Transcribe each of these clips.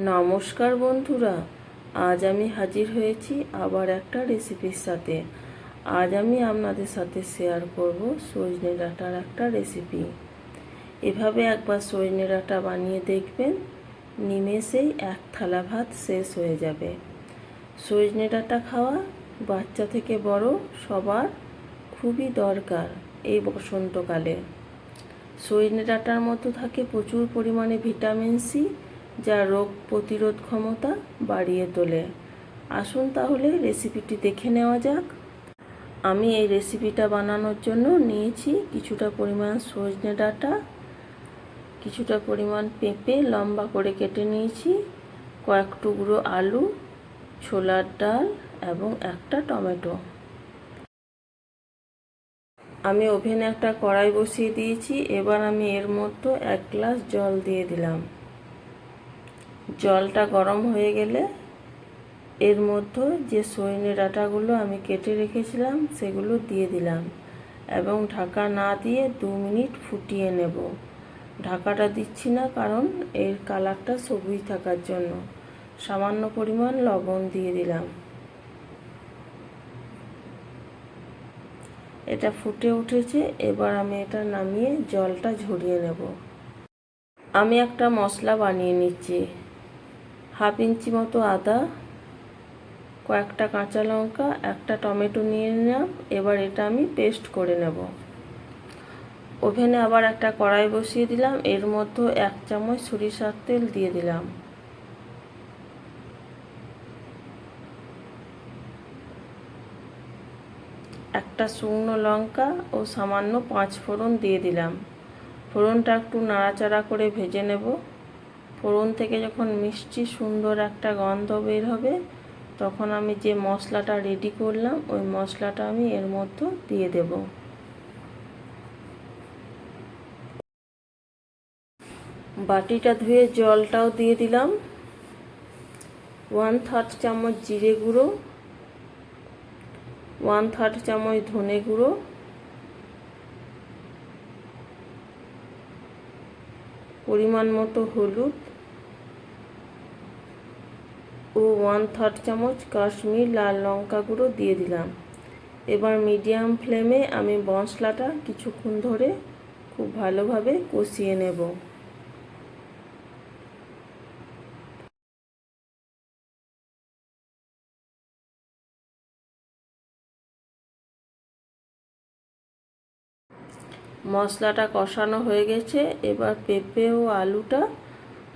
নমস্কার বন্ধুরা, আজ আমি হাজির হয়েছি আবার একটা রেসিপির সাথে। আজ আমি আপনাদের সাথে শেয়ার করব সজনে ডাঁটার একটা রেসিপি। এভাবে একবার সজনে ডাঁটা বানিয়ে দেখবেন, নিমেষেই এক থালা ভাত শেষ হয়ে যাবে। সজনে ডাঁটা খাওয়া বাচ্চা থেকে বড় সবার খুবই দরকার এই বসন্তকালে। সজনে ডাঁটার মধ্যে থাকে প্রচুর পরিমাণে ভিটামিন সি, যা রোগ প্রতিরোধ ক্ষমতা বাড়িয়ে তোলে। আসুন তাহলে রেসিপিটি দেখে নেওয়া যাক। আমি এই রেসিপিটা বানানোর জন্য নিয়েছি কিছুটা পরিমাণ সজনে ডাঁটা, কিছুটা পরিমাণ পেঁপে লম্বা করে কেটে নিয়েছি, কয়েক টুকরো আলু, ছোলার ডাল এবং একটা টমেটো। আমি ওভেনে একটা কড়াই বসিয়ে দিয়েছি। এবার আমি এর মধ্যে 1 গ্লাস জল দিয়ে দিলাম। জলটা গরম হয়ে গেলে এর মধ্যে যে সজনে ডাঁটাগুলো আমি কেটে রেখেছিলাম সেগুলো দিয়ে দিলাম এবং ঢাকা না দিয়ে 2 মিনিট ফুটিয়ে নেব। ঢাকাটা দিচ্ছি না কারণ এর কালারটা সবুজ থাকার জন্য। সামান্য পরিমাণ লবণ দিয়ে দিলাম। এটা ফুটে উঠেছে। এবার আমি এটা নামিয়ে জলটা ঝরিয়ে নেব। আমি একটা মশলা বানিয়ে নিচ্ছি। 1/2 ইঞ্চি মতো আদা, কয়েকটা কাঁচা লঙ্কা, একটা টমেটো নিয়ে নিলাম। এবার এটা আমি পেস্ট করে নেব। ওভেনে আবার একটা কড়াই বসিয়ে দিলাম। এর মধ্যে 1 চামচ সরিষার তেল দিয়ে দিলাম। একটা শুকনো লঙ্কা ও সামান্য 5 ফোড়ন দিয়ে দিলাম। ফোড়নটা একটু নাড়াচাড়া করে ভেজে নেব। ফোড়ন থেকে যখন মিষ্টি সুন্দর একটা গন্ধ বের হবে, তখন আমি যে মশলাটা রেডি করলাম ওই মশলাটা আমি এর মধ্যে দিয়ে দেব। বাটিটা ধুয়ে জলটাও দিয়ে দিলাম। 1/3 চামচ জিরে গুঁড়ো, 1/3 চামচ ধনে গুঁড়ো, পরিমাণ মতো হলুদ ও 1/3 চামচ কাশ্মীর লাল লঙ্কা গুঁড়ো দিয়ে দিলাম। এবার মিডিয়াম ফ্লেমে আমি মশলাটা কিছুক্ষণ ধরে খুব ভালোভাবে কষিয়ে নেব। মশলাটা কষানো হয়ে গেছে। এবার পেঁপে ও আলুটা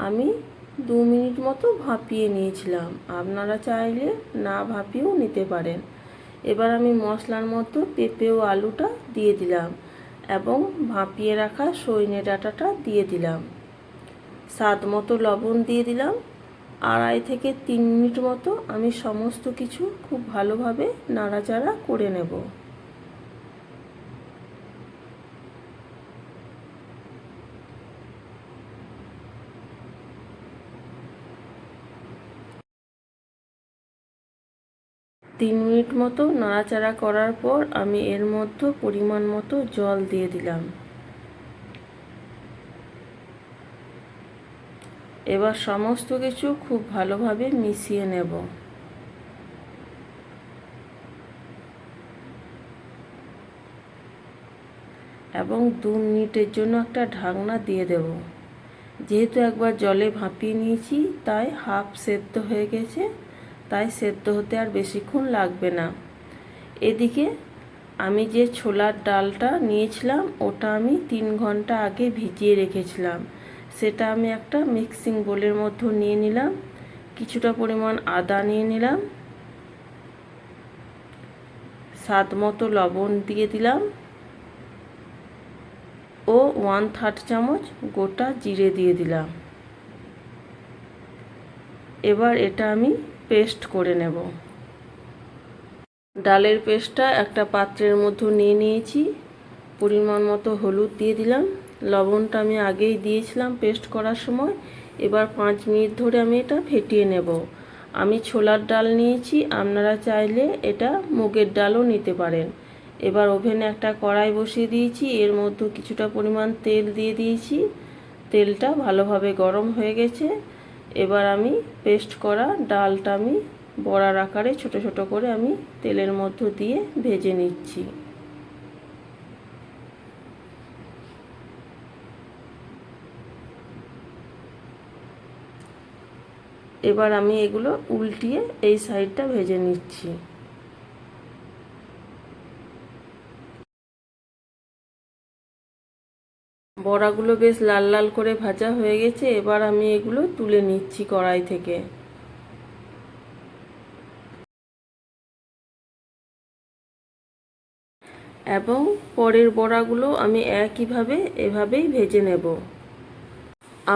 আমি 2 মিনিট মতো ভাপিয়ে নিয়েছিলাম। আপনারা চাইলে না ভাপিয়েও নিতে পারেন। এবার আমি মশলার মধ্যে পেঁপে ও আলুটা দিয়ে দিলাম এবং ভাপিয়ে রাখা সজনে ডাঁটাটা দিয়ে দিলাম। স্বাদ মতো লবণ দিয়ে দিলাম। 2.5 থেকে 3 মিনিট মতো আমি সমস্ত কিছু খুব ভালোভাবে নাড়াচাড়া করে নেব। তিন মিনিট মতো নাড়াচাড়া করার পর আমি এর মধ্যে পরিমাণ মতো জল দিয়ে দিলাম। এবার সমস্ত কিছু খুব ভালোভাবে মিশিয়ে নেব। এবং 2 মিনিটের জন্য একটা ঢাকনা দিয়ে দেব। যেহেতু একবার জলে ভাপিয়ে নিয়েছি তাই হাফ সেদ্ধ হয়ে গেছে, তাই সেদ্ধ হতে আর বেশিক্ষণ লাগবে না। এদিকে আমি যে ছোলার ডালটা নিয়েছিলাম ওটা আমি 3 ঘন্টা আগে ভিজিয়ে রেখেছিলাম। সেটা আমি একটা মিক্সিং বোলের মধ্যে নিয়ে নিলাম। কিছুটা পরিমাণ আদা নিয়ে নিলাম, স্বাদ মতো লবণ দিয়ে দিলাম ও 1/3 চামচ গোটা জিরে দিয়ে দিলাম। এবার এটা আমি পেস্ট করে নেব। ডালের পেস্টটা একটা পাত্রের মধ্যে নিয়ে নিয়েছি। পরিমাণ মতো হলুদ দিয়ে দিলাম। লবণটা আমি আগেই দিয়েছিলাম পেস্ট করার সময়। এবার 5 মিনিট ধরে আমি এটা ফেটিয়ে নেব। আমি ছোলার ডাল নিয়েছি, আপনারা চাইলে এটা মুগের ডালও নিতে পারেন। এবার ওভেনে একটা কড়াই বসিয়ে দিয়েছি। এর মধ্যে কিছুটা পরিমাণ তেল দিয়ে দিয়েছি। তেলটা ভালোভাবে গরম হয়ে গেছে। এবার আমি পেস্ট করা ডালটা আমি বড়ার আকারে ছোট ছোট করে আমি তেলের মধ্যে দিয়ে ভেজে নিচ্ছি। এবার আমি এগুলো উল্টিয়ে এই সাইডটা ভেজে নিচ্ছি। বড়াগুলো বেশ লাল লাল করে ভাজা হয়ে গেছে। এবার আমি এগুলো তুলে নিচ্ছি কড়াই থেকে। এবং পরের বড়াগুলো আমি একইভাবে এভাবেই ভেজে নেব।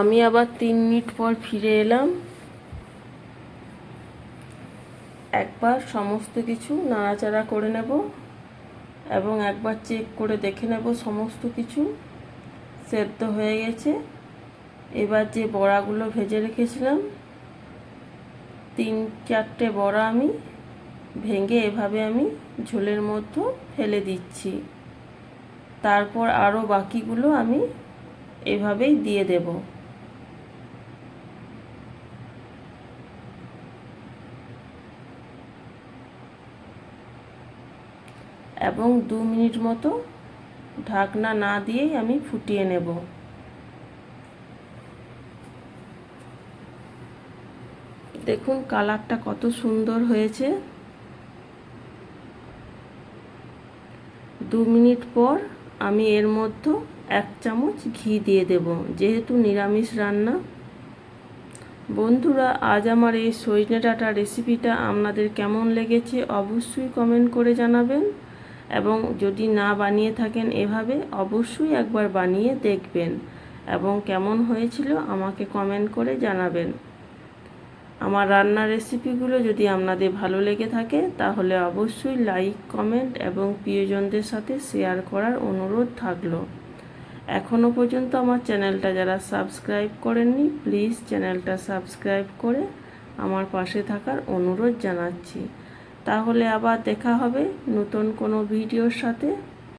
আমি আবার 3 মিনিট পর ফিরে এলাম। একবার সমস্ত কিছু নাড়াচাড়া করে নেব এবং একবার চেক করে দেখে নেব সমস্ত কিছু সেদ্ধ হয়ে গেছে। এবার যে বড়াগুলো ভেজে রেখেছিলাম 3-4টে বড়া আমি ভেঙে এভাবে আমি ঝোলের মধ্যে ফেলে দিচ্ছি। তারপর আরও বাকিগুলো আমি এভাবেই দিয়ে দেব। এবং 2 মিনিট মতো ঢাকনা না দিয়েই আমি ফুটিয়ে নেব। দেখুন কালারটা কত সুন্দর হয়েছে। 2 মিনিট পর আমি এর মধ্যে 1 চামচ ঘি দিয়ে দেব, যেহেতু নিরামিষ রান্না। বন্ধুরা, আজ আমার এই সজনে ডাঁটা রেসিপিটা আপনাদের কেমন লেগেছে অবশ্যই কমেন্ট করে জানাবেন। এবং যদি না বানিয়ে থাকেন এভাবে অবশ্যই একবার বানিয়ে দেখবেন এবং কেমন হয়েছিল আমাকে কমেন্ট করে জানাবেন। আমার রান্নার রেসিপিগুলো যদি আপনাদের ভালো লেগে থাকে তাহলে অবশ্যই লাইক, কমেন্ট এবং প্রিয়জনদের সাথে শেয়ার করার অনুরোধ থাকলো। এখনও পর্যন্ত আমার চ্যানেলটা যারা সাবস্ক্রাইব করেননি প্লিজ চ্যানেলটা সাবস্ক্রাইব করে আমার পাশে থাকার অনুরোধ জানাচ্ছি। তাহলে আবার দেখা হবে নতুন কোনো ভিডিওর সাথে।